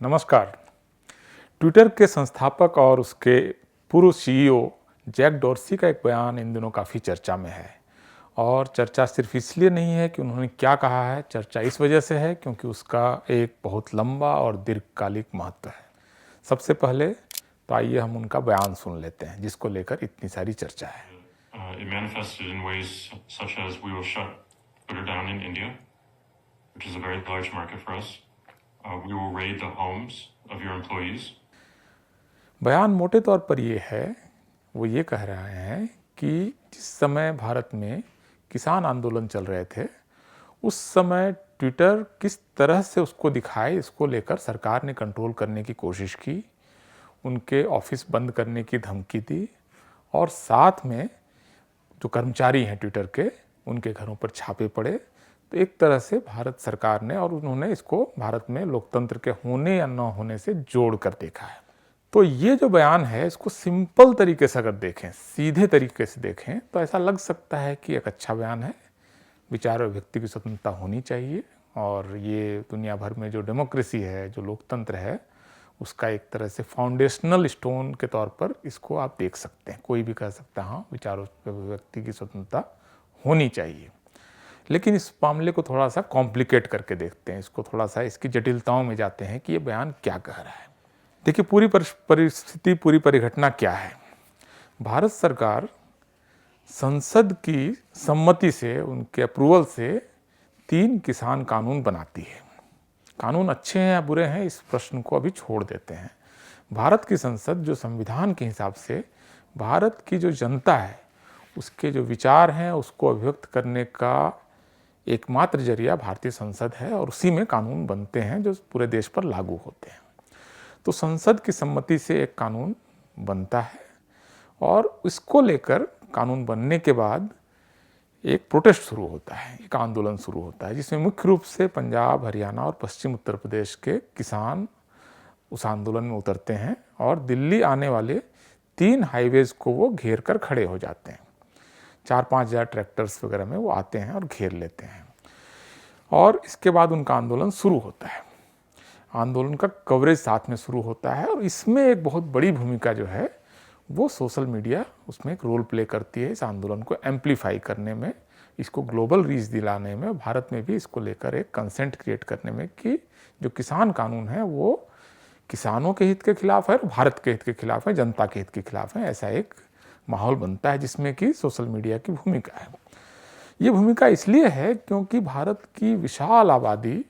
नमस्कार। ट्विटर के संस्थापक और उसके पूर्व सीईओ जैक डॉर्सी का एक बयान इन दिनों काफ़ी चर्चा में है। और चर्चा सिर्फ इसलिए नहीं है कि उन्होंने क्या कहा है, चर्चा इस वजह से है क्योंकि उसका एक बहुत लंबा और दीर्घकालिक महत्व है। सबसे पहले तो आइए हम उनका बयान सुन लेते हैं जिसको लेकर इतनी सारी चर्चा है। It manifested in ways such as we will shut Twitter down in India, which is a very large market for us. We will raid the homes of your employees. बयान मोटे तौर पर ये है, वो ये कह रहे हैं कि जिस समय भारत में किसान आंदोलन चल रहे थे उस समय ट्विटर किस तरह से उसको दिखाए, इसको लेकर सरकार ने कंट्रोल करने की कोशिश की, उनके ऑफिस बंद करने की धमकी दी और साथ में जो कर्मचारी हैं ट्विटर के उनके घरों पर छापे पड़े। तो एक तरह से भारत सरकार ने और उन्होंने इसको भारत में लोकतंत्र के होने या न होने से जोड़ कर देखा है। तो ये जो बयान है इसको सिंपल तरीके से अगर देखें, सीधे तरीके से देखें तो ऐसा लग सकता है कि एक अच्छा बयान है, विचार और व्यक्ति की स्वतंत्रता होनी चाहिए और ये दुनिया भर में जो डेमोक्रेसी है, जो लोकतंत्र है, उसका एक तरह से फाउंडेशनल स्टोन के तौर पर इसको आप देख सकते हैं। कोई भी कह सकता है हाँ, विचार और व्यक्ति की स्वतंत्रता होनी चाहिए। लेकिन इस मामले को थोड़ा सा कॉम्प्लिकेट करके देखते हैं, इसको थोड़ा सा इसकी जटिलताओं में जाते हैं कि ये बयान क्या कह रहा है। देखिए, पूरी परिस्थिति, पूरी परिघटना क्या है। भारत सरकार संसद की सम्मति से, उनके अप्रूवल से 3 किसान कानून बनाती है। कानून अच्छे हैं या बुरे हैं इस प्रश्न को अभी छोड़ देते हैं। भारत की संसद जो संविधान के हिसाब से भारत की जो जनता है उसके जो विचार हैं उसको अभिव्यक्त करने का एकमात्र जरिया भारतीय संसद है और उसी में कानून बनते हैं जो पूरे देश पर लागू होते हैं। तो संसद की सम्मति से एक कानून बनता है और इसको लेकर कानून बनने के बाद एक प्रोटेस्ट शुरू होता है, एक आंदोलन शुरू होता है जिसमें मुख्य रूप से पंजाब, हरियाणा और पश्चिम उत्तर प्रदेश के किसान उस आंदोलन में उतरते हैं और दिल्ली आने वाले 3 हाईवेज को वो घेर कर खड़े हो जाते हैं। 4-5 हज़ार ट्रैक्टर्स वगैरह में वो आते हैं और घेर लेते हैं और इसके बाद उनका आंदोलन शुरू होता है। आंदोलन का कवरेज साथ में शुरू होता है और इसमें एक बहुत बड़ी भूमिका जो है वो सोशल मीडिया उसमें एक रोल प्ले करती है, इस आंदोलन को एम्पलीफाई करने में, इसको ग्लोबल रीच दिलाने में, भारत में भी इसको लेकर एक कंसेंट क्रिएट करने में कि जो किसान कानून है वो किसानों के हित के खिलाफ है और भारत के हित के खिलाफ है, जनता के हित के खिलाफ है। ऐसा एक माहौल बनता है जिसमें कि सोशल मीडिया की भूमिका है। ये भूमिका इसलिए है क्योंकि भारत की विशाल आबादी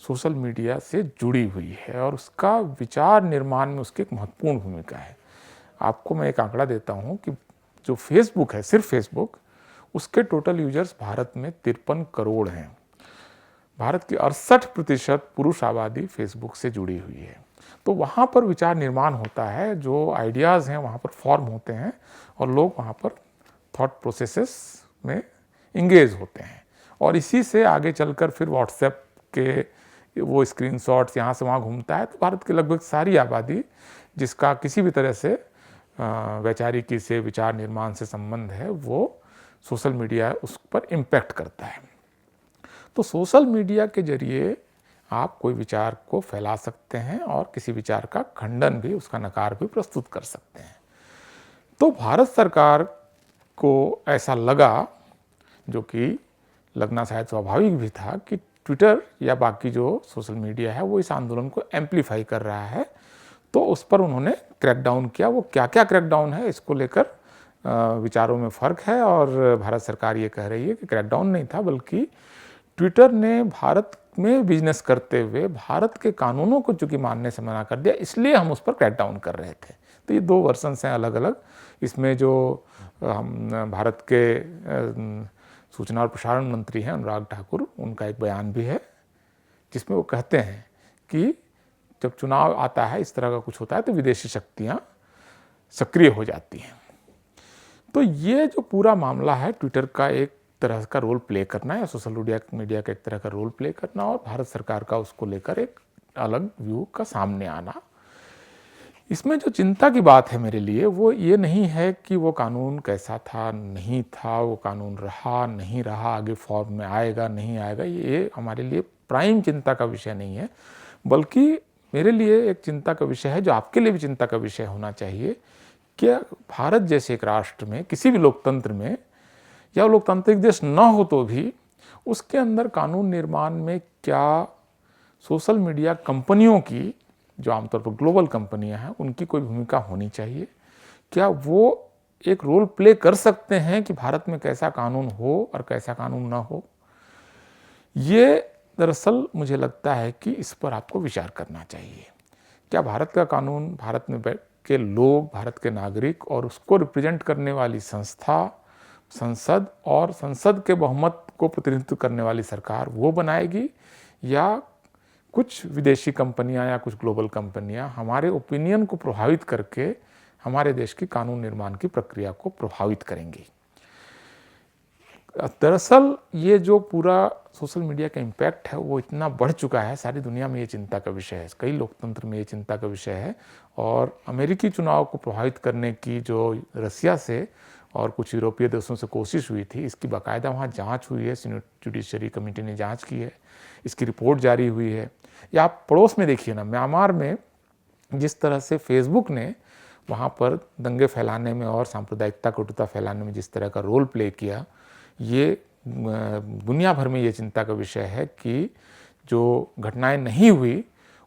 सोशल मीडिया से जुड़ी हुई है और उसका विचार निर्माण में उसकी एक महत्वपूर्ण भूमिका है। आपको मैं एक आंकड़ा देता हूँ कि जो फेसबुक है, सिर्फ फेसबुक, उसके टोटल यूजर्स भारत में 53 करोड़ हैं। भारत की 68% पुरुष आबादी फेसबुक से जुड़ी हुई है। तो वहाँ पर विचार निर्माण होता है, जो आइडियाज़ हैं वहाँ पर फॉर्म होते हैं और लोग वहाँ पर थॉट प्रोसेसेस में इंगेज होते हैं और इसी से आगे चलकर फिर व्हाट्सएप के वो स्क्रीनशॉट्स यहाँ से वहाँ घूमता है। तो भारत की लगभग सारी आबादी जिसका किसी भी तरह से वैचारिकी से, विचार निर्माण से संबंध है, वो सोशल मीडिया उस पर इम्पैक्ट करता है। तो सोशल मीडिया के जरिए आप कोई विचार को फैला सकते हैं और किसी विचार का खंडन भी, उसका नकार भी प्रस्तुत कर सकते हैं। तो भारत सरकार को ऐसा लगा, जो कि लगना शायद स्वाभाविक भी था, कि ट्विटर या बाकी जो सोशल मीडिया है वो इस आंदोलन को एम्पलीफाई कर रहा है। तो उस पर उन्होंने क्रैकडाउन किया। वो क्या क्या क्रैकडाउन है इसको लेकर विचारों में फ़र्क है और भारत सरकार ये कह रही है कि क्रैकडाउन नहीं था, बल्कि ट्विटर ने भारत में बिजनेस करते हुए भारत के कानूनों को चूँकि मानने से मना कर दिया, इसलिए हम उस पर क्रैकडाउन कर रहे थे। तो ये 2 वर्जन्स हैं अलग अलग। इसमें जो हम भारत के सूचना और प्रसारण मंत्री हैं अनुराग ठाकुर, उनका एक बयान भी है जिसमें वो कहते हैं कि जब चुनाव आता है, इस तरह का कुछ होता है, तो विदेशी शक्तियाँ सक्रिय हो जाती हैं। तो ये जो पूरा मामला है, ट्विटर का एक तरह का रोल प्ले करना या सोशल मीडिया का एक तरह का रोल प्ले करना और भारत सरकार का उसको लेकर एक अलग व्यू का सामने आना। इसमें जो चिंता की बात है मेरे लिए वो ये नहीं है कि वो कानून कैसा था, नहीं था, वो कानून रहा, नहीं रहा, आगे फॉर्म में आएगा, नहीं आएगा, ये हमारे लिए प्राइम चिंता का विषय नहीं है। बल्कि मेरे लिए एक चिंता का विषय है, जो आपके लिए भी चिंता का विषय होना चाहिए, कि भारत जैसे एक राष्ट्र में, किसी भी लोकतंत्र में, या लोकतांत्रिक देश न हो तो भी उसके अंदर कानून निर्माण में क्या सोशल मीडिया कंपनियों की, जो आमतौर पर ग्लोबल कंपनियां हैं, उनकी कोई भूमिका होनी चाहिए? क्या वो एक रोल प्ले कर सकते हैं कि भारत में कैसा कानून हो और कैसा कानून ना हो? ये दरअसल मुझे लगता है कि इस पर आपको विचार करना चाहिए। क्या भारत का कानून, भारत में बैठ के लोग, भारत के नागरिक और उसको रिप्रेजेंट करने वाली संस्था, संसद और संसद के बहुमत को प्रतिनिधित्व करने वाली सरकार वो बनाएगी, या कुछ विदेशी कंपनियां या कुछ ग्लोबल कंपनियां हमारे ओपिनियन को प्रभावित करके हमारे देश की कानून निर्माण की प्रक्रिया को प्रभावित करेंगी? दरअसल ये जो पूरा सोशल मीडिया का इम्पैक्ट है वो इतना बढ़ चुका है, सारी दुनिया में ये चिंता का विषय है, कई लोकतंत्र में ये चिंता का विषय है। और अमेरिकी चुनाव को प्रभावित करने की जो रसिया से और कुछ यूरोपीय देशों से कोशिश हुई थी, इसकी बाकायदा वहाँ जांच हुई है, सीनेट जुडिशरी कमेटी ने जांच की है, इसकी रिपोर्ट जारी हुई है। या आप पड़ोस में देखिए ना, म्यांमार में जिस तरह से फेसबुक ने वहाँ पर दंगे फैलाने में और सांप्रदायिकता कटुता फैलाने में जिस तरह का रोल प्ले किया, ये दुनिया भर में ये चिंता का विषय है कि जो घटनाएं नहीं हुई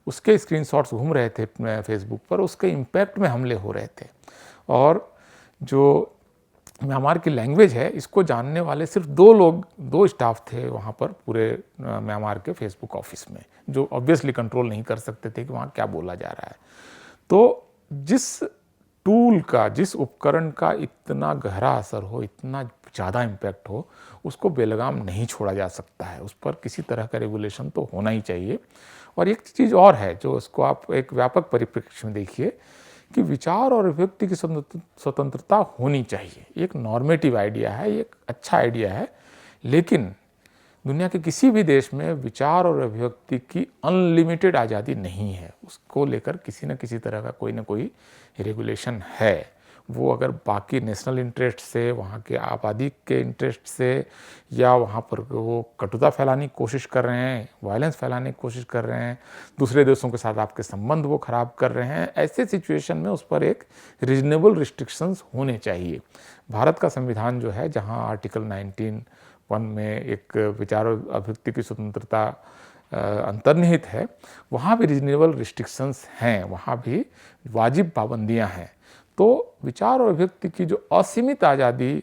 उसके स्क्रीनशॉट्स घूम रहे थे फेसबुक पर, उसके इम्पैक्ट में हमले हो रहे थे। और जो म्यांमार की लैंग्वेज है, इसको जानने वाले सिर्फ 2 लोग, 2 स्टाफ थे वहाँ पर पूरे म्यांमार के फेसबुक ऑफिस में, जो ऑब्वियसली कंट्रोल नहीं कर सकते थे कि वहाँ क्या बोला जा रहा है। तो जिस टूल का, जिस उपकरण का इतना गहरा असर हो, इतना ज़्यादा इम्पैक्ट हो, उसको बेलगाम नहीं छोड़ा जा सकता है, उस पर किसी तरह का रेगुलेशन तो होना ही चाहिए। और एक चीज़ और है जो उसको आप एक व्यापक परिप्रेक्ष्य में देखिए, कि विचार और अभिव्यक्ति की स्वतंत्रता होनी चाहिए। एक नॉर्मेटिव आइडिया है, एक अच्छा आइडिया है, लेकिन दुनिया के किसी भी देश में विचार और अभिव्यक्ति की अनलिमिटेड आज़ादी नहीं है। उसको लेकर किसी न किसी तरह का कोई ना कोई रेगुलेशन है। वो अगर बाकी नेशनल इंटरेस्ट से, वहाँ के आबादी के इंटरेस्ट से, या वहाँ पर वो कटुता फैलाने की कोशिश कर रहे हैं, वायलेंस फैलाने की कोशिश कर रहे हैं, दूसरे देशों के साथ आपके संबंध वो खराब कर रहे हैं, ऐसे सिचुएशन में उस पर एक रीजनेबल रिस्ट्रिक्शंस होने चाहिए। भारत का संविधान जो है, जहाँ आर्टिकल 19(1) में एक विचार और अभिव्यक्ति की स्वतंत्रता अंतर्निहित है, वहाँ भी रीजनेबल रिस्ट्रिक्शंस हैं, वहाँ भी वाजिब पाबंदियाँ हैं। तो विचार और अभिव्यक्ति की जो असीमित आज़ादी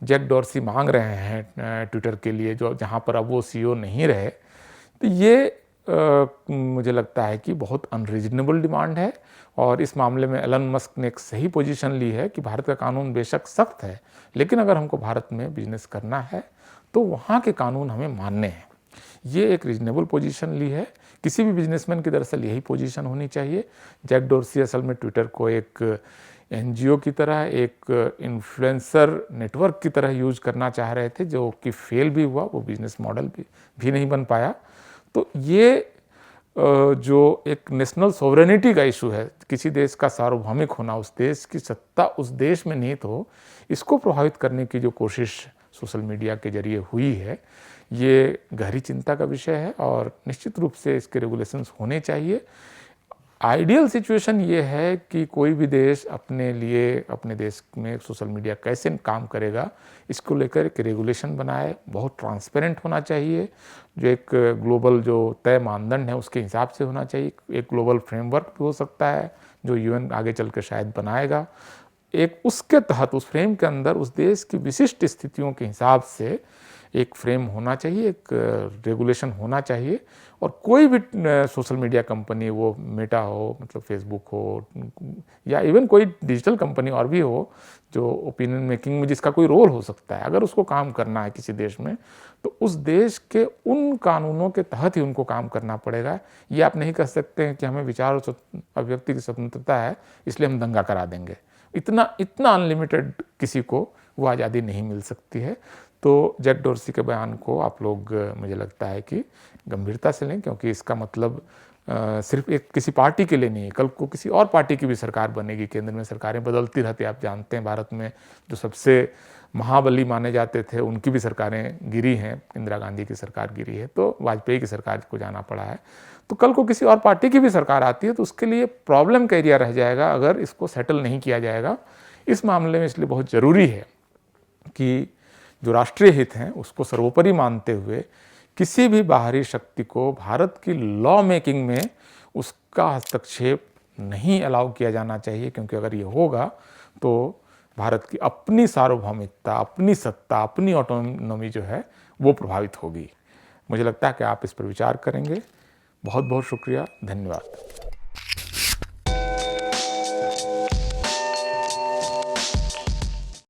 जैक डॉर्सी मांग रहे हैं ट्विटर के लिए, जो जहाँ पर अब वो CEO नहीं रहे, तो ये मुझे लगता है कि बहुत अनरीजनेबल डिमांड है। और इस मामले में एलन मस्क ने एक सही पोजीशन ली है कि भारत का कानून बेशक सख्त है, लेकिन अगर हमको भारत में बिजनेस करना है तो वहाँ के कानून हमें मानने हैं। ये एक रीजनेबल पोजीशन ली है। किसी भी बिजनेसमैन की दरअसल यही पोजीशन होनी चाहिए। जैक डॉर्सी असल में ट्विटर को एक NGO की तरह, एक इन्फ्लुएंसर नेटवर्क की तरह यूज करना चाह रहे थे, जो कि फेल भी हुआ, वो बिजनेस मॉडल भी नहीं बन पाया। तो ये जो एक नेशनल सॉवरेनिटी का इशू है, किसी देश का सार्वभौमिक होना, उस देश की सत्ता उस देश में निहित हो, इसको प्रभावित करने की जो कोशिश सोशल मीडिया के जरिए हुई है, ये गहरी चिंता का विषय है और निश्चित रूप से इसके रेगुलेशंस होने चाहिए। आइडियल सिचुएशन ये है कि कोई भी देश अपने लिए, अपने देश में सोशल मीडिया कैसे काम करेगा, इसको लेकर एक रेगुलेशन बनाए। बहुत ट्रांसपेरेंट होना चाहिए, जो एक ग्लोबल जो तय मानदंड है उसके हिसाब से होना चाहिए। एक ग्लोबल फ्रेमवर्क भी हो सकता है जो UN आगे चल कर शायद बनाएगा। एक उसके तहत, उस फ्रेम के अंदर उस देश की विशिष्ट स्थितियों के हिसाब से एक फ्रेम होना चाहिए, एक रेगुलेशन होना चाहिए। और कोई भी सोशल मीडिया कंपनी, वो मेटा हो, मतलब फेसबुक हो, या इवन कोई डिजिटल कंपनी और भी हो, जो ओपिनियन मेकिंग में जिसका कोई रोल हो सकता है, अगर उसको काम करना है किसी देश में, तो उस देश के उन कानूनों के तहत ही उनको काम करना पड़ेगा। ये आप नहीं कह सकते हैं कि हमें विचार और अभिव्यक्ति की स्वतंत्रता है इसलिए हम दंगा करा देंगे। इतना अनलिमिटेड किसी को वो आज़ादी नहीं मिल सकती है। तो जैक डॉर्सी के बयान को आप लोग, मुझे लगता है कि गंभीरता से लें, क्योंकि इसका मतलब सिर्फ एक किसी पार्टी के लिए नहीं है। कल को किसी और पार्टी की भी सरकार बनेगी, केंद्र में सरकारें बदलती रहती है। आप जानते हैं भारत में जो सबसे महाबली माने जाते थे, उनकी भी सरकारें गिरी हैं, इंदिरा गांधी की सरकार गिरी है, तो वाजपेयी की सरकार को जाना पड़ा है। तो कल को किसी और पार्टी की भी सरकार आती है तो उसके लिए प्रॉब्लम का एरिया रह जाएगा अगर इसको सेटल नहीं किया जाएगा। इस मामले में इसलिए बहुत ज़रूरी है कि जो राष्ट्रीय हित हैं उसको सर्वोपरि मानते हुए किसी भी बाहरी शक्ति को भारत की लॉ मेकिंग में उसका हस्तक्षेप नहीं अलाउ किया जाना चाहिए, क्योंकि अगर ये होगा तो भारत की अपनी सार्वभौमिकता, अपनी सत्ता, अपनी ऑटोनॉमी जो है वो प्रभावित होगी। मुझे लगता है कि आप इस पर विचार करेंगे। बहुत बहुत शुक्रिया, धन्यवाद।